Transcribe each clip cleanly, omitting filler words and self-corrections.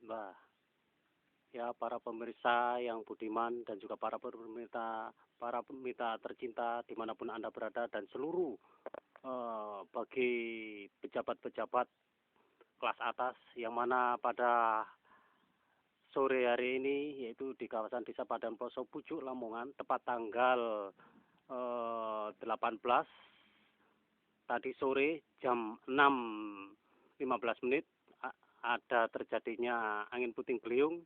Mbak. Ya, para pemirsa yang budiman dan juga para pemirsa tercinta dimanapun Anda berada dan seluruh bagi pejabat-pejabat kelas atas yang mana pada sore hari ini yaitu di kawasan Desa Padan Ploso Pucuk Lamongan tepat tanggal 18 tadi sore jam 6.15 ada terjadinya angin puting beliung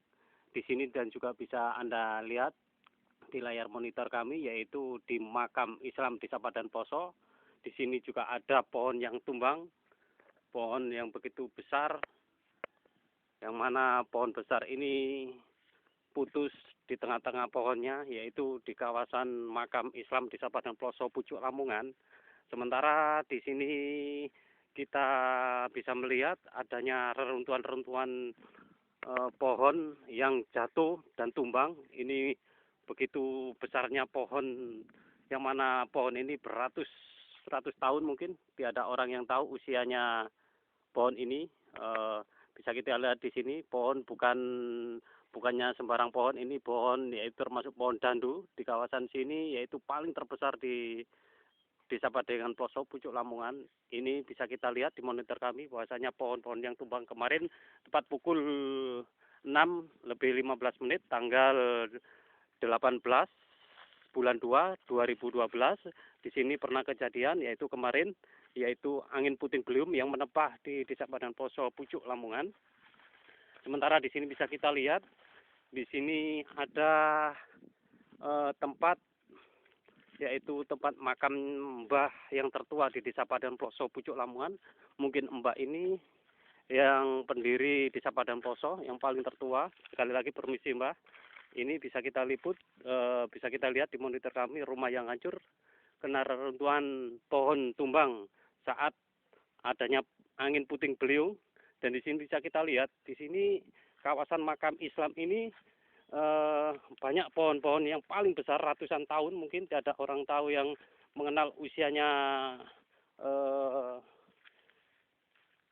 di sini dan juga bisa Anda lihat di layar monitor kami yaitu di makam Islam Desa Padan Poso. Di sini juga ada pohon yang tumbang, pohon yang begitu besar, yang mana pohon besar ini putus di tengah-tengah pohonnya yaitu di kawasan makam Islam Desa Padan Poso Pucuk Lamongan. Sementara di sini kita bisa melihat adanya reruntuhan-reruntuhan pohon yang jatuh dan tumbang. Ini begitu besarnya pohon yang mana pohon ini beratus-ratus tahun mungkin. Tiada orang yang tahu usianya pohon ini. Bisa kita lihat di sini pohon bukannya sembarang pohon, ini pohon yaitu termasuk pohon dandu di kawasan sini yaitu paling terbesar di Desa Padan Ploso Pucuk Lamongan. Ini bisa kita lihat di monitor kami bahwasanya pohon-pohon yang tumbang kemarin tepat pukul 6:15 tanggal 18 bulan 2 2012 di sini pernah kejadian yaitu kemarin yaitu angin puting beliung yang menepah di Desa Padan Ploso Pucuk Lamongan. Sementara di sini bisa kita lihat di sini ada tempat yaitu tempat makam mbah yang tertua di Desa Padan Ploso Pucuk Lamongan. Mungkin mbah ini yang pendiri Desa Padan Ploso yang paling tertua. Sekali lagi permisi mbah. Ini bisa kita liput, bisa kita lihat di monitor kami rumah yang hancur kena reruntuhan pohon tumbang saat adanya angin puting beliung. Dan di sini bisa kita lihat di sini kawasan makam Islam ini banyak pohon-pohon yang paling besar ratusan tahun, mungkin tidak ada orang tahu yang mengenal usianya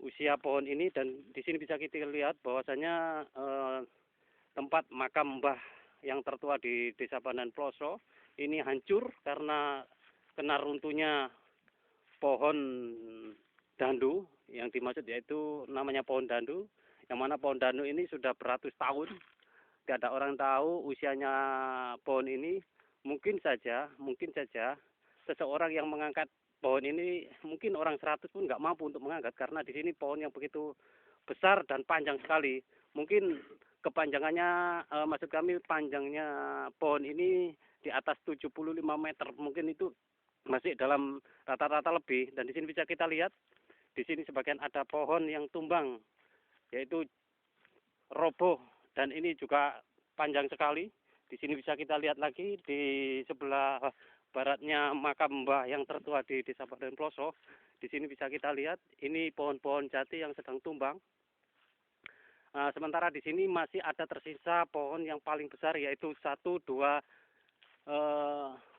usia pohon ini. Dan di sini bisa kita lihat bahwasanya tempat makam mbah yang tertua di Desa Padan Ploso ini hancur karena kena runtuhnya pohon dandu. Yang dimaksud yaitu namanya pohon dandu, yang mana pohon dandu ini sudah beratus tahun. Tidak ada orang tahu usianya pohon ini. Mungkin saja seseorang yang mengangkat pohon ini, mungkin orang 100 pun nggak mampu untuk mengangkat karena di sini pohon yang begitu besar dan panjang sekali. Mungkin kepanjangannya, maksud kami panjangnya pohon ini di atas 75 meter. Mungkin itu masih dalam rata-rata lebih. Dan di sini bisa kita lihat, di sini sebagian ada pohon yang tumbang, yaitu roboh. Dan ini juga panjang sekali. Di sini bisa kita lihat lagi di sebelah baratnya makam mbah yang tertua di Desa Padan Ploso. Di sini bisa kita lihat ini pohon-pohon jati yang sedang tumbang. Sementara di sini masih ada tersisa pohon yang paling besar yaitu satu dua,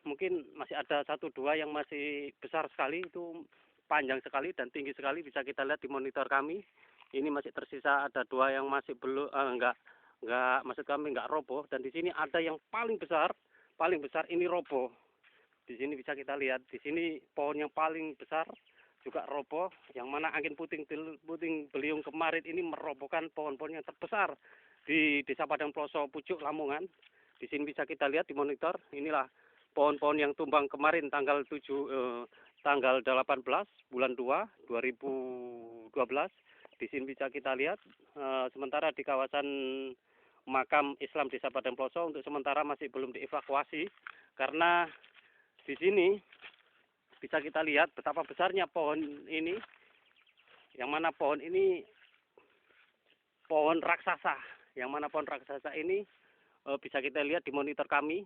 mungkin masih ada satu dua yang masih besar sekali, itu panjang sekali dan tinggi sekali. Bisa kita lihat di monitor kami. Ini masih tersisa ada dua yang masih belum enggak, maksud kami enggak roboh. Dan di sini ada yang paling besar ini roboh. Di sini bisa kita lihat, di sini pohon yang paling besar juga roboh, yang mana angin puting beliung kemarin ini merobohkan pohon-pohon yang terbesar di Desa Padan Ploso Pucuk Lamongan. Di sini bisa kita lihat di monitor, inilah pohon-pohon yang tumbang kemarin tanggal 18 bulan 2 2012. Di sini bisa kita lihat, sementara di kawasan makam Islam Desa Padan Ploso untuk sementara masih belum dievakuasi karena di sini bisa kita lihat betapa besarnya pohon ini, yang mana pohon ini pohon raksasa. Yang mana pohon raksasa ini bisa kita lihat di monitor kami.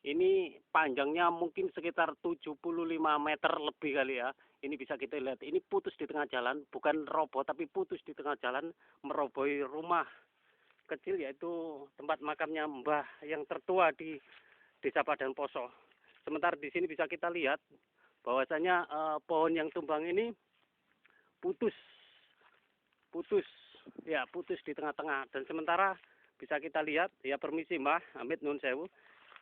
Ini panjangnya mungkin sekitar 75 meter lebih kali ya. Ini bisa kita lihat, ini putus di tengah jalan, bukan roboh tapi putus di tengah jalan, merobohi rumah kecil yaitu tempat makamnya mbah yang tertua di Desa Padan Ploso. Sementara di sini bisa kita lihat bahwasanya pohon yang tumbang ini putus ya putus di tengah-tengah. Dan sementara bisa kita lihat, ya permisi Mbah, Amit Nun Sewu.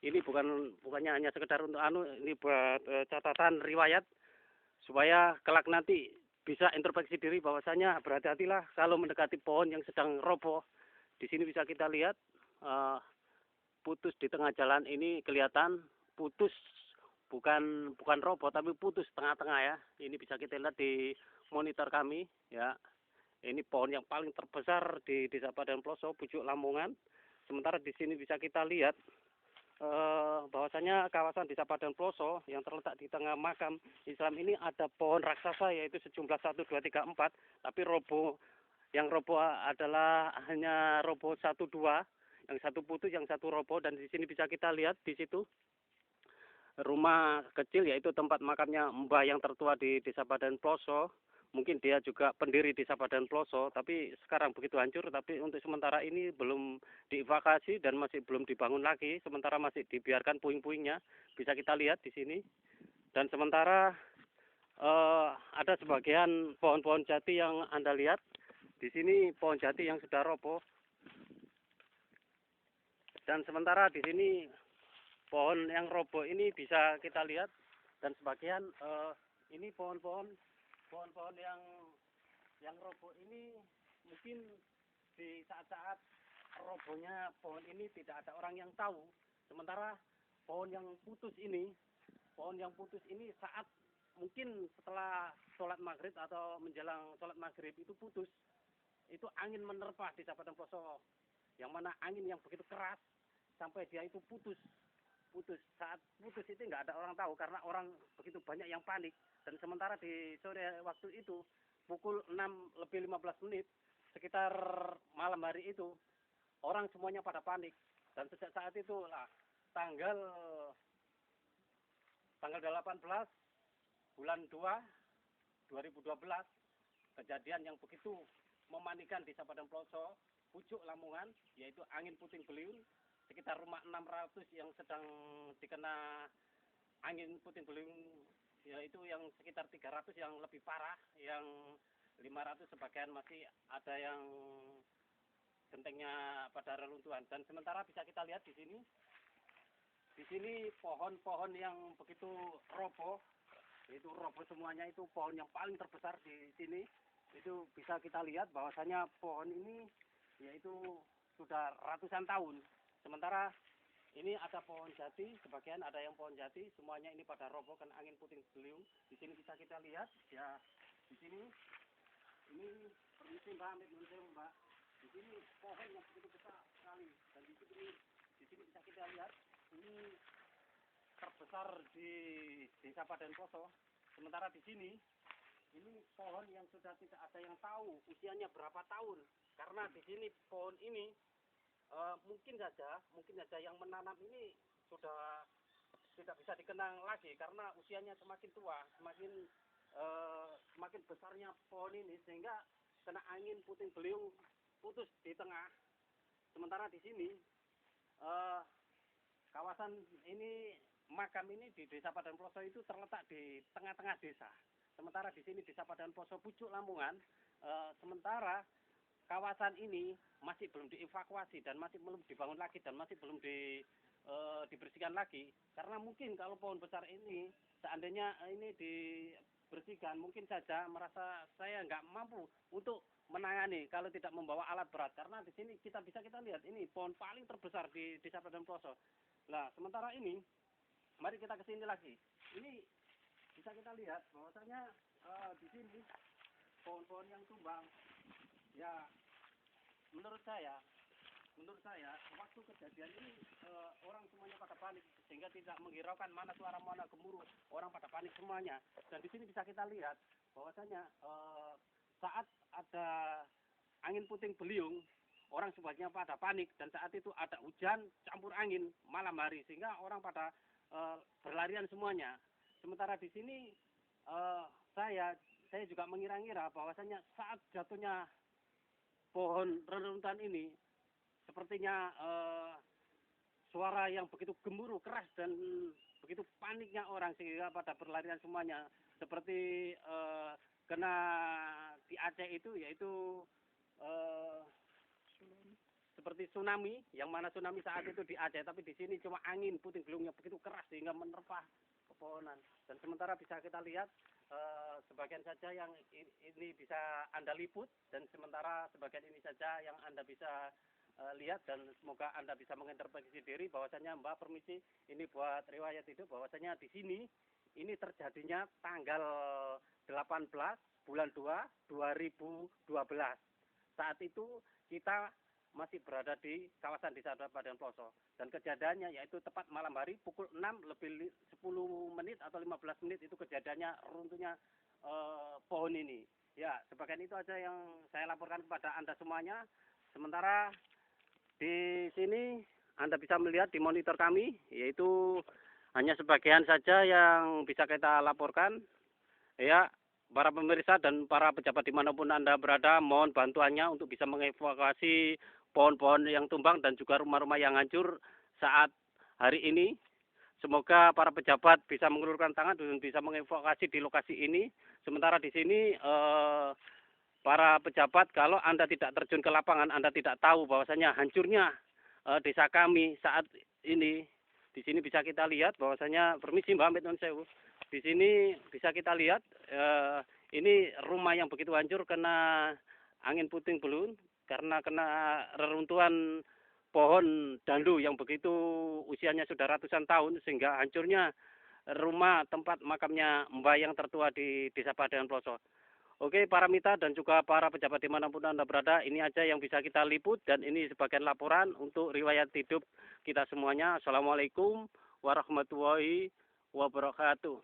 Ini bukannya hanya sekedar untuk ini buat catatan riwayat supaya kelak nanti bisa introspeksi diri bahwasanya berhati-hatilah kalau mendekati pohon yang sedang roboh. Di sini bisa kita lihat eh, putus di tengah jalan ini kelihatan putus, bukan roboh tapi putus tengah-tengah ya. Ini bisa kita lihat di monitor kami ya. Ini pohon yang paling terbesar di Desa Padan Ploso, Pucuk Lamongan. Sementara di sini bisa kita lihat bahwasanya kawasan Desa Padan Ploso yang terletak di tengah makam Islam ini ada pohon raksasa yaitu sejumlah 1, 2, 3, 4, tapi yang roboh adalah hanya roboh 1, 2, yang satu putus, yang satu roboh. Dan di sini bisa kita lihat di situ rumah kecil yaitu tempat makamnya Mbah yang tertua di Desa Padan Ploso. Mungkin dia juga pendiri Desa Padan Ploso, tapi sekarang begitu hancur. Tapi untuk sementara ini belum dievakuasi dan masih belum dibangun lagi. Sementara masih dibiarkan puing-puingnya, bisa kita lihat di sini. Dan sementara ada sebagian pohon-pohon jati yang Anda lihat. Di sini pohon jati yang sudah roboh. Dan sementara di sini pohon yang roboh ini bisa kita lihat. Dan sebagian ini pohon-pohon yang roboh ini mungkin di saat-saat robohnya pohon ini tidak ada orang yang tahu. Sementara pohon yang putus ini saat mungkin setelah sholat maghrib atau menjelang sholat maghrib itu putus, itu angin menerpa di Desa Padan Ploso, yang mana angin yang begitu keras sampai dia itu putus. Saat putus itu nggak ada orang tahu karena orang begitu banyak yang panik. Dan sementara di sore waktu itu pukul 6:15 sekitar malam hari itu orang semuanya pada panik. Dan sejak saat itu lah tanggal 18 bulan 2 2012 kejadian yang begitu memanikan di Desa Padan Ploso, Pucuk Lamongan, yaitu angin puting beliung. Sekitar rumah 600 yang sedang dikena angin puting beliung, yaitu yang sekitar 300 yang lebih parah, yang 500 sebagian masih ada yang gentengnya pada reruntuhan. Dan sementara bisa kita lihat di sini pohon-pohon yang begitu roboh, itu roboh semuanya. Itu pohon yang paling terbesar di sini. Itu bisa kita lihat bahwasanya pohon ini yaitu sudah ratusan tahun. Sementara ini ada pohon jati, sebagian ada yang pohon jati, semuanya ini pada roboh kan angin puting beliung. Di sini bisa kita lihat ya, di sini ini permisi Mbak, Amit Nun Sewu Mbak. Di sini pohon yang begitu besar sekali, dan di sini bisa kita lihat ini terbesar di Desa Padan Ploso. Sementara di sini ini pohon yang sudah tidak ada yang tahu usianya berapa tahun, karena di sini pohon ini mungkin saja yang menanam ini sudah tidak bisa dikenang lagi karena usianya semakin tua, semakin besarnya pohon ini sehingga kena angin puting beliung putus di tengah. Sementara di sini kawasan ini, makam ini di Desa Padan Ploso itu terletak di tengah-tengah desa. Sementara di sini Desa Padan Ploso Pucuk Lamongan, sementara kawasan ini masih belum dievakuasi dan masih belum dibangun lagi dan masih belum dibersihkan lagi, karena mungkin kalau pohon besar ini seandainya ini dibersihkan, mungkin saja merasa saya nggak mampu untuk menangani kalau tidak membawa alat berat, karena di sini bisa kita lihat ini pohon paling terbesar di Desa Padan Ploso. Nah sementara ini mari kita ke sini lagi, ini bisa kita lihat bahwasanya di sini pohon-pohon yang tumbang. Ya, menurut saya waktu kejadian ini orang semuanya pada panik sehingga tidak menghiraukan mana suara mana gemuruh, orang pada panik semuanya. Dan di sini bisa kita lihat bahwasanya saat ada angin puting beliung, orang semuanya pada panik, dan saat itu ada hujan campur angin malam hari sehingga orang pada berlarian semuanya. Sementara di sini saya juga mengira-ngira bahwasanya saat jatuhnya pohon reruntuhan ini sepertinya suara yang begitu gemuruh keras dan begitu paniknya orang sehingga pada berlarian semuanya, seperti kena di Aceh itu, yaitu eh, seperti tsunami, yang mana tsunami saat itu di Aceh, tapi di sini cuma angin puting beliungnya begitu keras sehingga menerpa pepohonan. Dan sementara bisa kita lihat sebagian saja yang ini bisa Anda liput, dan sementara sebagian ini saja yang Anda bisa lihat, dan semoga Anda bisa mengintervensi diri bahwasanya Mbak permisi ini buat riwayat hidup bahwasanya di sini ini terjadinya tanggal 18 bulan 2 2012. Saat itu kita masih berada di kawasan Desa Padan Ploso, dan kejadiannya yaitu tepat malam hari pukul 6 lebih 10 menit atau 15 menit itu kejadiannya runtuhnya pohon ini. Ya, sebagian itu aja yang saya laporkan kepada Anda semuanya. Sementara di sini Anda bisa melihat di monitor kami, yaitu hanya sebagian saja yang bisa kita laporkan. Ya, para pemirsa dan para pejabat dimanapun Anda berada, mohon bantuannya untuk bisa mengevakuasi pohon-pohon yang tumbang dan juga rumah-rumah yang hancur saat hari ini. Semoga para pejabat bisa mengulurkan tangan dan bisa mengevakuasi di lokasi ini. Sementara di sini para pejabat, kalau Anda tidak terjun ke lapangan, Anda tidak tahu bahwasanya hancurnya desa kami saat ini. Di sini bisa kita lihat bahwasanya, permisi Mbak Amit Non Sewu, di sini bisa kita lihat ini rumah yang begitu hancur kena angin puting beliung karena kena reruntuhan pohon dandu yang begitu usianya sudah ratusan tahun, sehingga hancurnya rumah tempat makamnya Mbah yang tertua di Desa Padan Ploso. Oke, para mitra dan juga para pejabat dimanapun Anda berada, ini aja yang bisa kita liput, dan ini sebagian laporan untuk riwayat hidup kita semuanya. Assalamualaikum warahmatullahi wabarakatuh.